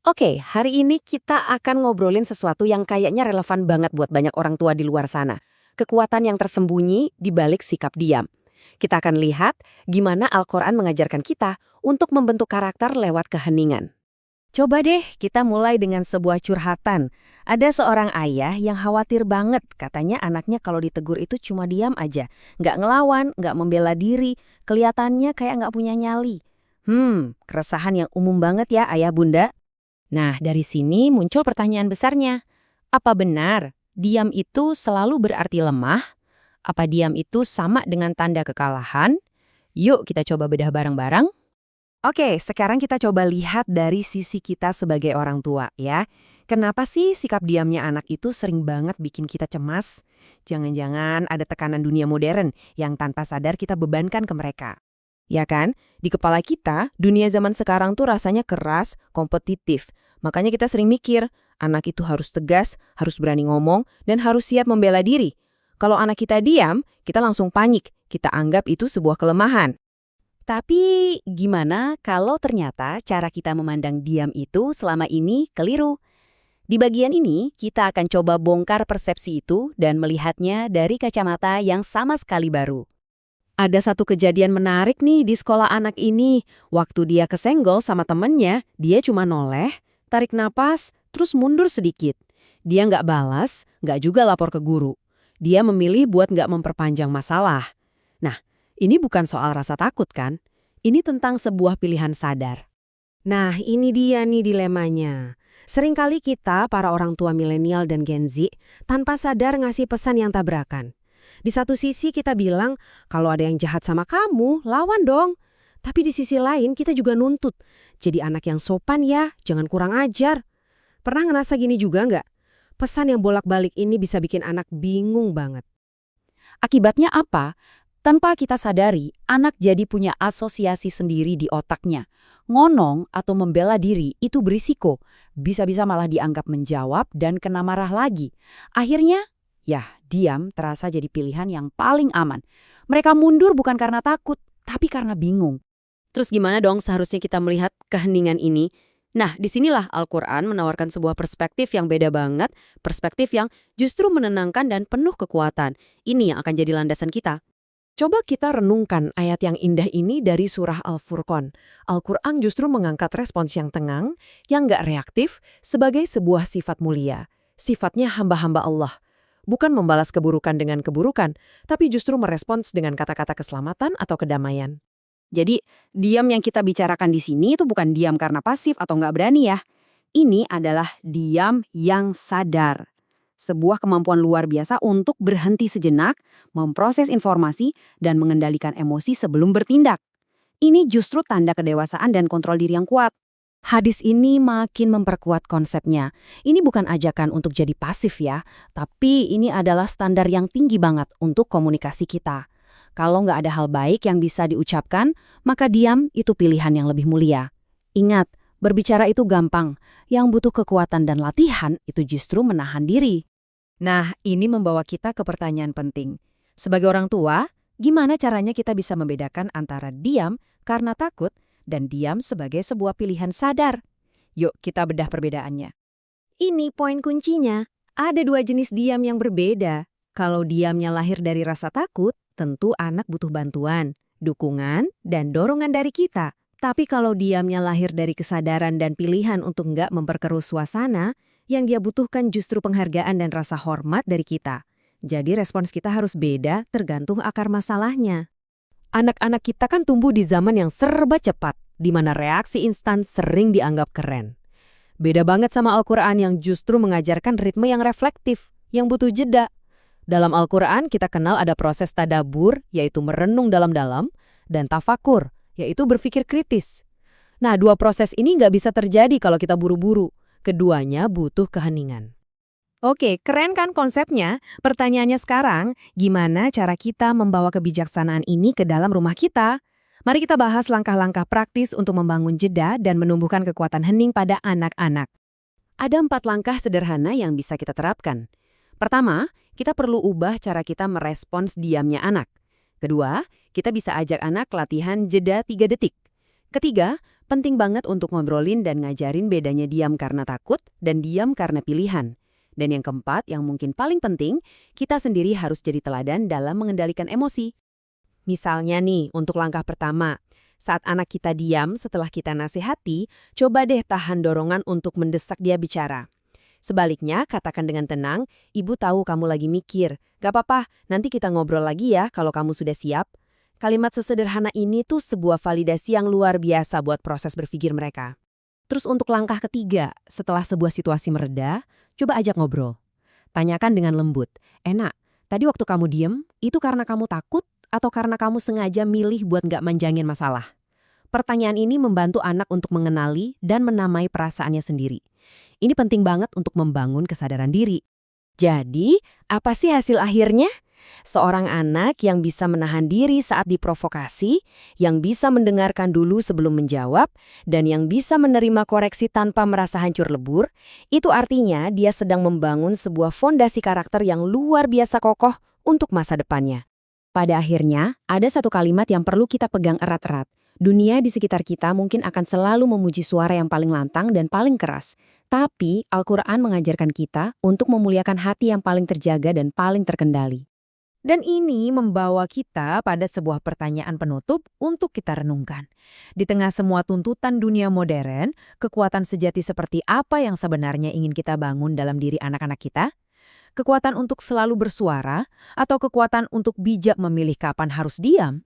Oke, hari ini kita akan ngobrolin sesuatu yang kayaknya relevan banget buat banyak orang tua di luar sana. Kekuatan yang tersembunyi di balik sikap diam. Kita akan lihat gimana Al-Quran mengajarkan kita untuk membentuk karakter lewat keheningan. Coba deh kita mulai dengan sebuah curhatan. Ada seorang ayah yang khawatir banget, katanya anaknya kalau ditegur itu cuma diam aja. Nggak ngelawan, nggak membela diri, kelihatannya kayak nggak punya nyali. Keresahan yang umum banget ya ayah bunda. Nah, dari sini muncul pertanyaan besarnya. Apa benar diam itu selalu berarti lemah? Apa diam itu sama dengan tanda kekalahan? Yuk kita coba bedah bareng-bareng. Oke, sekarang kita coba lihat dari sisi kita sebagai orang tua ya. Kenapa sih sikap diamnya anak itu sering banget bikin kita cemas? Jangan-jangan ada tekanan dunia modern yang tanpa sadar kita bebankan ke mereka. Ya kan? Di kepala kita, dunia zaman sekarang tuh rasanya keras, kompetitif. Makanya kita sering mikir, anak itu harus tegas, harus berani ngomong, dan harus siap membela diri. Kalau anak kita diam, kita langsung panik. Kita anggap itu sebuah kelemahan. Tapi gimana kalau ternyata cara kita memandang diam itu selama ini keliru? Di bagian ini, kita akan coba bongkar persepsi itu dan melihatnya dari kacamata yang sama sekali baru. Ada satu kejadian menarik nih di sekolah anak ini. Waktu dia kesenggol sama temennya, dia cuma noleh, tarik napas, terus mundur sedikit. Dia nggak balas, nggak juga lapor ke guru. Dia memilih buat nggak memperpanjang masalah. Nah, ini bukan soal rasa takut kan? Ini tentang sebuah pilihan sadar. Nah, ini dia nih dilemanya. Seringkali kita, para orang tua milenial dan Gen Z, tanpa sadar ngasih pesan yang tabrakan. Di satu sisi kita bilang, kalau ada yang jahat sama kamu, lawan dong. Tapi di sisi lain kita juga nuntut. Jadi anak yang sopan ya, jangan kurang ajar. Pernah ngerasa gini juga nggak? Pesan yang bolak-balik ini bisa bikin anak bingung banget. Akibatnya apa? Tanpa kita sadari, anak jadi punya asosiasi sendiri di otaknya. Ngonong atau membela diri itu berisiko. Bisa-bisa malah dianggap menjawab dan kena marah lagi. Akhirnya, ya, diam terasa jadi pilihan yang paling aman. Mereka mundur bukan karena takut, tapi karena bingung. Terus gimana dong seharusnya kita melihat keheningan ini? Nah, disinilah Al-Quran menawarkan sebuah perspektif yang beda banget, perspektif yang justru menenangkan dan penuh kekuatan. Ini yang akan jadi landasan kita. Coba kita renungkan ayat yang indah ini dari surah Al-Furqan. Al-Quran justru mengangkat respons yang tenang, yang nggak reaktif, sebagai sebuah sifat mulia. Sifatnya hamba-hamba Allah. Bukan membalas keburukan dengan keburukan, tapi justru merespons dengan kata-kata keselamatan atau kedamaian. Jadi, diam yang kita bicarakan di sini itu bukan diam karena pasif atau nggak berani ya. Ini adalah diam yang sadar. Sebuah kemampuan luar biasa untuk berhenti sejenak, memproses informasi, dan mengendalikan emosi sebelum bertindak. Ini justru tanda kedewasaan dan kontrol diri yang kuat. Hadis ini makin memperkuat konsepnya. Ini bukan ajakan untuk jadi pasif ya, tapi ini adalah standar yang tinggi banget untuk komunikasi kita. Kalau nggak ada hal baik yang bisa diucapkan, maka diam itu pilihan yang lebih mulia. Ingat, berbicara itu gampang. Yang butuh kekuatan dan latihan itu justru menahan diri. Nah, ini membawa kita ke pertanyaan penting. Sebagai orang tua, gimana caranya kita bisa membedakan antara diam karena takut dan diam sebagai sebuah pilihan sadar? Yuk kita bedah perbedaannya. Ini poin kuncinya. Ada dua jenis diam yang berbeda. Kalau diamnya lahir dari rasa takut, tentu anak butuh bantuan, dukungan, dan dorongan dari kita. Tapi kalau diamnya lahir dari kesadaran dan pilihan untuk nggak memperkeruh suasana, yang dia butuhkan justru penghargaan dan rasa hormat dari kita. Jadi respons kita harus beda tergantung akar masalahnya. Anak-anak kita kan tumbuh di zaman yang serba cepat, di mana reaksi instan sering dianggap keren. Beda banget sama Al-Quran yang justru mengajarkan ritme yang reflektif, yang butuh jeda. Dalam Al-Quran kita kenal ada proses tadabur, yaitu merenung dalam-dalam, dan tafakur, yaitu berpikir kritis. Nah, dua proses ini nggak bisa terjadi kalau kita buru-buru. Keduanya butuh keheningan. Oke, keren kan konsepnya? Pertanyaannya sekarang, gimana cara kita membawa kebijaksanaan ini ke dalam rumah kita? Mari kita bahas langkah-langkah praktis untuk membangun jeda dan menumbuhkan kekuatan hening pada anak-anak. Ada 4 langkah sederhana yang bisa kita terapkan. Pertama, kita perlu ubah cara kita merespons diamnya anak. Kedua, kita bisa ajak anak latihan jeda 3 detik. Ketiga, Penting banget untuk ngobrolin dan ngajarin bedanya diam karena takut dan diam karena pilihan. Dan yang keempat, yang mungkin paling penting, kita sendiri harus jadi teladan dalam mengendalikan emosi. Misalnya nih, untuk langkah pertama, saat anak kita diam setelah kita nasihati, coba deh tahan dorongan untuk mendesak dia bicara. Sebaliknya, katakan dengan tenang, ibu tahu kamu lagi mikir. Gak apa-apa, nanti kita ngobrol lagi ya kalau kamu sudah siap. Kalimat sesederhana ini tuh sebuah validasi yang luar biasa buat proses berpikir mereka. Terus untuk langkah ketiga, setelah sebuah situasi mereda, coba ajak ngobrol. Tanyakan dengan lembut, enak, tadi waktu kamu diem, itu karena kamu takut atau karena kamu sengaja milih buat gak manjangin masalah? Pertanyaan ini membantu anak untuk mengenali dan menamai perasaannya sendiri. Ini penting banget untuk membangun kesadaran diri. Jadi, apa sih hasil akhirnya? Seorang anak yang bisa menahan diri saat diprovokasi, yang bisa mendengarkan dulu sebelum menjawab, dan yang bisa menerima koreksi tanpa merasa hancur lebur, itu artinya dia sedang membangun sebuah fondasi karakter yang luar biasa kokoh untuk masa depannya. Pada akhirnya, ada satu kalimat yang perlu kita pegang erat-erat. Dunia di sekitar kita mungkin akan selalu memuji suara yang paling lantang dan paling keras. Tapi, Al-Quran mengajarkan kita untuk memuliakan hati yang paling terjaga dan paling terkendali. Dan ini membawa kita pada sebuah pertanyaan penutup untuk kita renungkan. Di tengah semua tuntutan dunia modern, kekuatan sejati seperti apa yang sebenarnya ingin kita bangun dalam diri anak-anak kita? Kekuatan untuk selalu bersuara atau kekuatan untuk bijak memilih kapan harus diam?